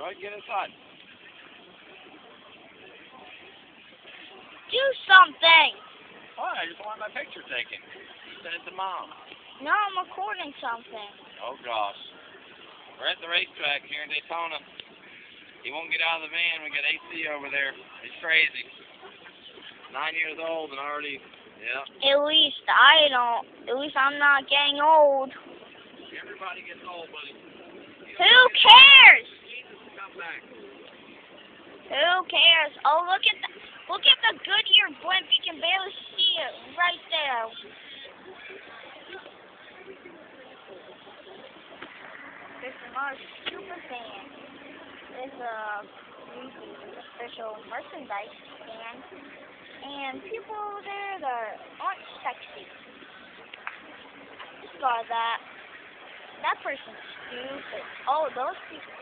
Go ahead and get inside. Do something! What? I just want my picture taken. Send it to Mom. No, I'm recording something. Oh, gosh. We're at the racetrack here in Daytona. He won't get out of the van. We got AC over there. He's crazy. 9 years old and already, yeah. At least I'm not getting old. Everybody gets old, buddy. Who cares? Jesus, come back. Who cares? Oh, look at the Goodyear blimp. You can barely see it right there. There's another super fan. There's a official merchandise stand, and people over there that aren't sexy. Just got that. That person's stupid. Oh, those people.